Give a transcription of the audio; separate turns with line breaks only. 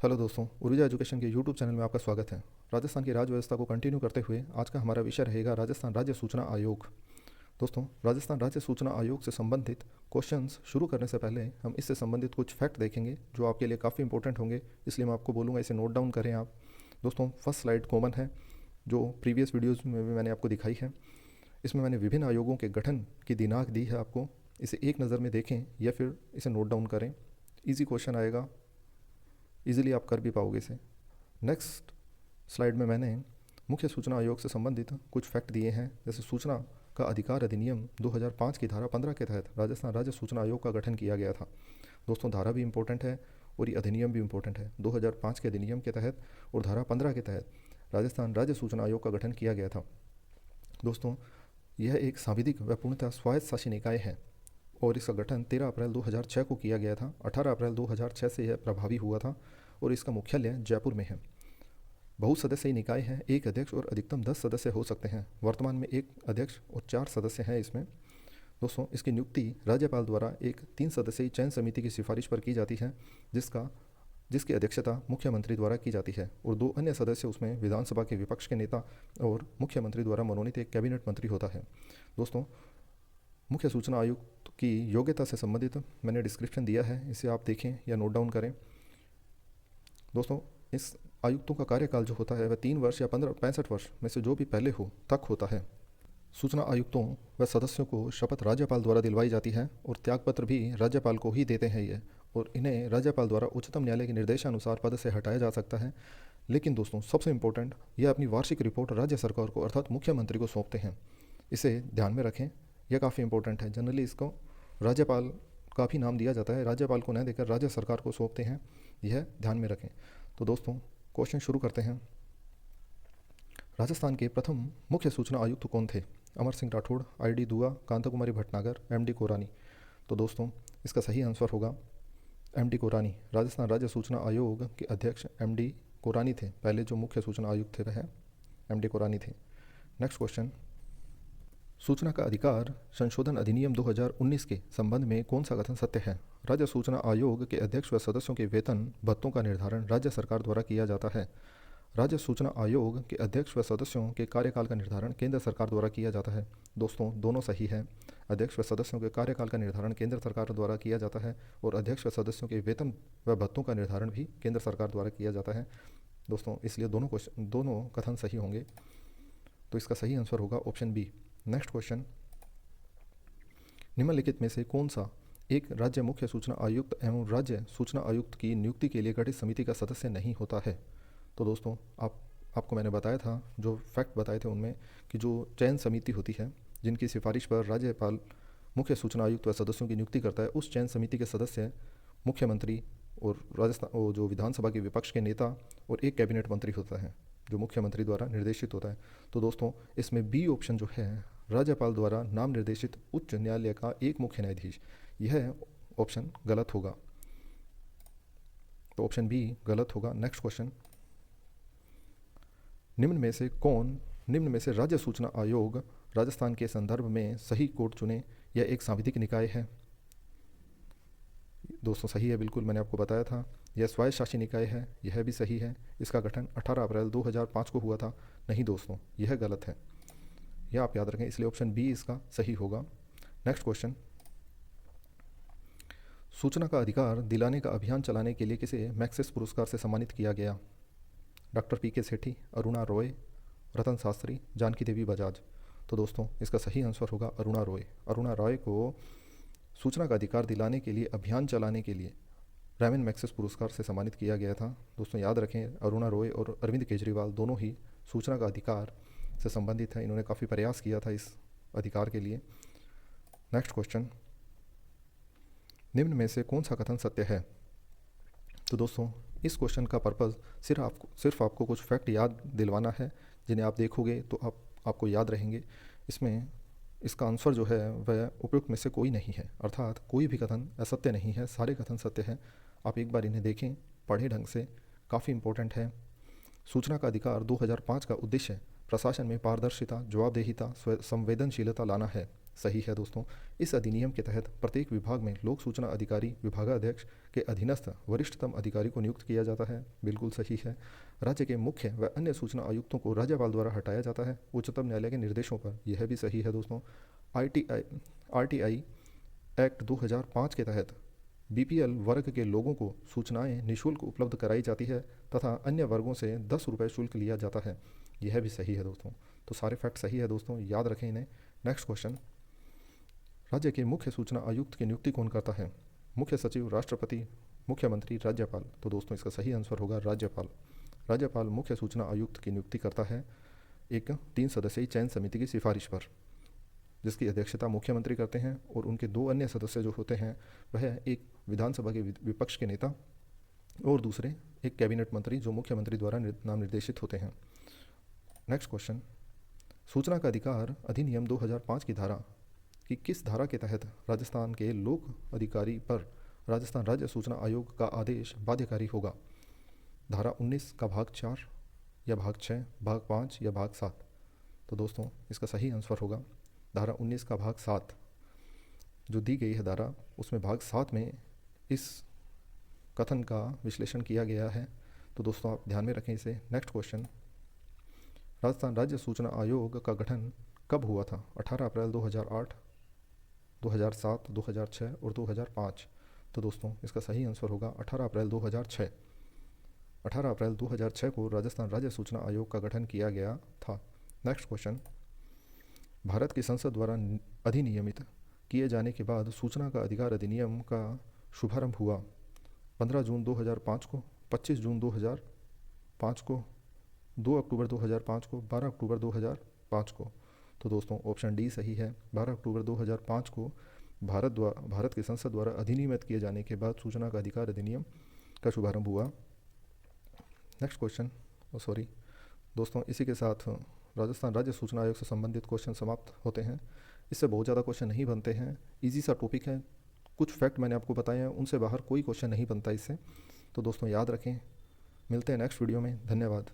Hello दोस्तों, उर्जा education के यूट्यूब चैनल में आपका स्वागत है। राजस्थान की राज्य व्यवस्था को कंटिन्यू करते हुए आज का हमारा विषय रहेगा राजस्थान राज्य सूचना आयोग। दोस्तों, राजस्थान राज्य सूचना आयोग से संबंधित क्वेश्चंस शुरू करने से पहले हम इससे संबंधित कुछ फैक्ट देखेंगे जो आपके लिए काफ़ी इंपॉर्टेंट होंगे, इसलिए मैं आपको बोलूँगा इसे नोट डाउन करें आप। दोस्तों, फर्स्ट स्लाइड कॉमन है जो प्रीवियस वीडियोज़ में भी मैंने आपको दिखाई है। इसमें मैंने विभिन्न आयोगों के गठन की दिनांक दी है आपको। इसे एक नज़र में देखें या फिर इसे नोट डाउन करें। ईजी क्वेश्चन आएगा, इजीली आप कर भी पाओगे इसे। नेक्स्ट स्लाइड में मैंने मुख्य सूचना आयोग से संबंधित कुछ फैक्ट दिए हैं, जैसे सूचना का अधिकार अधिनियम 2005 की धारा 15 के तहत राजस्थान राज्य सूचना आयोग का गठन किया गया था। दोस्तों, धारा भी इम्पोर्टेंट है और ये अधिनियम भी इम्पोर्टेंट है। 2005 के अधिनियम के तहत और धारा 15 के तहत राजस्थान राज्य सूचना आयोग का गठन किया गया था। दोस्तों, यह एक सांविधिक व पूर्णतः स्वायत्त शासी निकाय है और इसका गठन 13 अप्रैल 2006 को किया गया था। 18 अप्रैल 2006 से यह प्रभावी हुआ था और इसका मुख्यालय जयपुर में है। बहुसदस्यीय निकाय है, एक अध्यक्ष और अधिकतम 10 सदस्य हो सकते हैं। वर्तमान में एक अध्यक्ष और 4 सदस्य हैं इसमें। दोस्तों, इसकी नियुक्ति राज्यपाल द्वारा एक 3 सदस्यीय चयन समिति की सिफारिश पर की जाती है, जिसकी अध्यक्षता मुख्यमंत्री द्वारा की जाती है और 2 अन्य सदस्य उसमें विधानसभा के विपक्ष के नेता और मुख्यमंत्री द्वारा मनोनीत एक कैबिनेट मंत्री होता है। दोस्तों, मुख्य सूचना आयुक्त की योग्यता से संबंधित मैंने डिस्क्रिप्शन दिया है, इसे आप देखें या नोट डाउन करें। दोस्तों, इस आयुक्तों का कार्यकाल जो होता है वह 3 वर्ष या 65 वर्ष में से जो भी पहले हो तक होता है। सूचना आयुक्तों व सदस्यों को शपथ राज्यपाल द्वारा दिलवाई जाती है और त्यागपत्र भी राज्यपाल को ही देते हैं ये, और इन्हें राज्यपाल द्वारा उच्चतम न्यायालय के निर्देशानुसार पद से हटाया जा सकता है। लेकिन दोस्तों, सबसे इम्पोर्टेंट, यह अपनी वार्षिक रिपोर्ट राज्य सरकार को अर्थात मुख्यमंत्री को सौंपते हैं। इसे ध्यान में रखें, यह काफ़ी इंपॉर्टेंट है। जनरली इसको राज्यपाल का भी नाम दिया जाता है, राज्यपाल को न देकर राज्य सरकार को सौंपते हैं, यह ध्यान में रखें। तो दोस्तों, क्वेश्चन शुरू करते हैं। राजस्थान के प्रथम मुख्य सूचना आयुक्त कौन थे? अमर सिंह राठौड़, आई.डी. दुआ, कांता कुमारी भटनागर, एम.डी. कोरानी। तो दोस्तों, इसका सही आंसर होगा एम.डी. कोरानी। राजस्थान राज्य सूचना आयोग के अध्यक्ष एम.डी. कोरानी थे। पहले जो मुख्य सूचना आयुक्त थे वह एम.डी. कोरानी थे। नेक्स्ट क्वेश्चन, सूचना का अधिकार संशोधन अधिनियम 2019 के संबंध में कौन सा कथन सत्य है? राज्य सूचना आयोग के अध्यक्ष व सदस्यों के वेतन भत्तों का निर्धारण राज्य सरकार द्वारा किया जाता है। राज्य सूचना आयोग के अध्यक्ष व सदस्यों के कार्यकाल का निर्धारण केंद्र सरकार द्वारा किया जाता है। दोस्तों, दोनों सही है। अध्यक्ष व सदस्यों के कार्यकाल का निर्धारण केंद्र सरकार द्वारा किया जाता है और अध्यक्ष व सदस्यों के वेतन व भत्तों का निर्धारण भी केंद्र सरकार द्वारा किया जाता है। दोस्तों, इसलिए दोनों कथन सही होंगे, तो इसका सही आंसर होगा ऑप्शन बी। नेक्स्ट क्वेश्चन, निम्नलिखित में से कौन सा एक राज्य मुख्य सूचना आयुक्त एवं राज्य सूचना आयुक्त की नियुक्ति के लिए गठित समिति का सदस्य नहीं होता है? तो दोस्तों, आपको मैंने बताया था, जो फैक्ट बताए थे उनमें, कि जो चयन समिति होती है जिनकी सिफारिश पर राज्यपाल मुख्य सूचना आयुक्त व सदस्यों की नियुक्ति करता है, उस चयन समिति के सदस्य मुख्यमंत्री और जो विधानसभा के विपक्ष के नेता और एक कैबिनेट मंत्री होता है जो मुख्यमंत्री द्वारा निर्देशित होता है। तो दोस्तों, इसमें बी ऑप्शन जो है, राज्यपाल द्वारा नाम निर्देशित उच्च न्यायालय का एक मुख्य न्यायाधीश, यह ऑप्शन गलत होगा। तो ऑप्शन बी गलत होगा। नेक्स्ट क्वेश्चन, निम्न में से राज्य सूचना आयोग राजस्थान के संदर्भ में सही कोड चुने, यह एक सांविधिक निकाय है? दोस्तों, सही है, बिल्कुल, मैंने आपको बताया था, यह स्वायत्त शासी निकाय है, यह भी सही है। इसका गठन 18 अप्रैल 2005 को हुआ था। नहीं दोस्तों, यह गलत है, यह आप याद रखें, इसलिए ऑप्शन बी इसका सही होगा। नेक्स्ट क्वेश्चन, सूचना का अधिकार दिलाने का अभियान चलाने के लिए किसे मैक्सेस पुरस्कार से सम्मानित किया गया? Doctor P K. सेठी, अरुणा रॉय, रतन शास्त्री, जानकी देवी बजाज। तो दोस्तों, इसका सही आंसर होगा अरुणा रॉय। अरुणा रॉय को सूचना का अधिकार दिलाने के लिए अभियान चलाने के लिए रैमन मैक्सेस पुरस्कार से सम्मानित किया गया था। दोस्तों, याद रखें, अरुणा रॉय और अरविंद केजरीवाल दोनों ही सूचना का अधिकार से संबंधित हैं। इन्होंने काफ़ी प्रयास किया था इस अधिकार के लिए। नेक्स्ट क्वेश्चन, निम्न में से कौन सा कथन सत्य है? तो दोस्तों, इस क्वेश्चन का पर्पज़ सिर्फ आपको कुछ फैक्ट याद दिलवाना है, जिन्हें आप देखोगे तो आपको याद रहेंगे। इसमें इसका आंसर जो है वह उपयुक्त में से कोई नहीं है, अर्थात कोई भी कथन असत्य नहीं है, सारे कथन सत्य हैं। आप एक बार इन्हें देखें, पढ़ें ढंग से, काफ़ी इंपॉर्टेंट है। सूचना का अधिकार 2005 का उद्देश्य प्रशासन में पारदर्शिता, जवाबदेहिता, संवेदनशीलता लाना है। सही है दोस्तों। इस अधिनियम के तहत प्रत्येक विभाग में लोक सूचना अधिकारी विभागाध्यक्ष के अधीनस्थ वरिष्ठतम अधिकारी को नियुक्त किया जाता है। बिल्कुल सही है। राज्य के मुख्य व अन्य सूचना आयुक्तों को राज्यपाल द्वारा हटाया जाता है उच्चतम न्यायालय के निर्देशों पर। यह भी सही है दोस्तों। आरटीआई एक्ट 2005 के तहत बीपीएल वर्ग के लोगों को सूचनाएं निःशुल्क उपलब्ध कराई जाती है तथा अन्य वर्गों से 10 रुपये शुल्क लिया जाता है। यह भी सही है दोस्तों। तो सारे फैक्ट सही है दोस्तों, याद रखें इन्हें। नेक्स्ट क्वेश्चन, राज्य के मुख्य सूचना आयुक्त की नियुक्ति कौन करता है? मुख्य सचिव, राष्ट्रपति, मुख्यमंत्री, राज्यपाल। तो दोस्तों इसका सही आंसर होगा राज्यपाल। राज्यपाल मुख्य सूचना आयुक्त की नियुक्ति करता है एक 3 सदस्यीय चयन समिति की सिफारिश पर, जिसकी अध्यक्षता मुख्यमंत्री करते हैं और उनके 2 अन्य सदस्य जो होते हैं वह एक विधानसभा के विपक्ष के नेता और दूसरे एक कैबिनेट मंत्री जो मुख्यमंत्री द्वारा नाम निर्देशित होते हैं। नेक्स्ट क्वेश्चन, सूचना का अधिकार अधिनियम 2005 की धारा कि किस धारा के तहत राजस्थान के लोक अधिकारी पर राजस्थान राज्य सूचना आयोग का आदेश बाध्यकारी होगा? धारा 19 का भाग 4 या भाग 6, भाग 5 या भाग 7? तो दोस्तों इसका सही आंसर होगा धारा 19 का भाग 7 जो दी गई है धारा, उसमें भाग 7 में इस कथन का विश्लेषण किया गया है। तो दोस्तों आप ध्यान में रखें इसे। नेक्स्ट क्वेश्चन, राजस्थान राज्य सूचना आयोग का गठन कब हुआ था? 18 अप्रैल 2008, 2007, 2006 और 2005? तो दोस्तों इसका सही आंसर होगा 18 अप्रैल 2006। 18 अप्रैल 2006 को राजस्थान राज्य सूचना आयोग का गठन किया गया था। नेक्स्ट क्वेश्चन, भारत की संसद द्वारा अधिनियमित किए जाने के बाद सूचना का अधिकार अधिनियम का शुभारंभ हुआ 15 जून 2005 को, 25 जून 2005 को, 2 अक्टूबर 2005 को, 12 अक्टूबर 2005 को? तो दोस्तों ऑप्शन डी सही है। 12 अक्टूबर 2005 को भारत की संसद द्वारा अधिनियमित किए जाने के बाद सूचना का अधिकार अधिनियम का शुभारंभ हुआ। नेक्स्ट क्वेश्चन, दोस्तों इसी के साथ राजस्थान राज्य सूचना आयोग से संबंधित क्वेश्चन समाप्त होते हैं। इससे बहुत ज़्यादा क्वेश्चन नहीं बनते हैं, इजी सा टॉपिक है। कुछ फैक्ट मैंने आपको बताए हैं, उनसे बाहर कोई क्वेश्चन नहीं बनता इससे। तो दोस्तों याद रखें, मिलते हैं नेक्स्ट वीडियो में। धन्यवाद।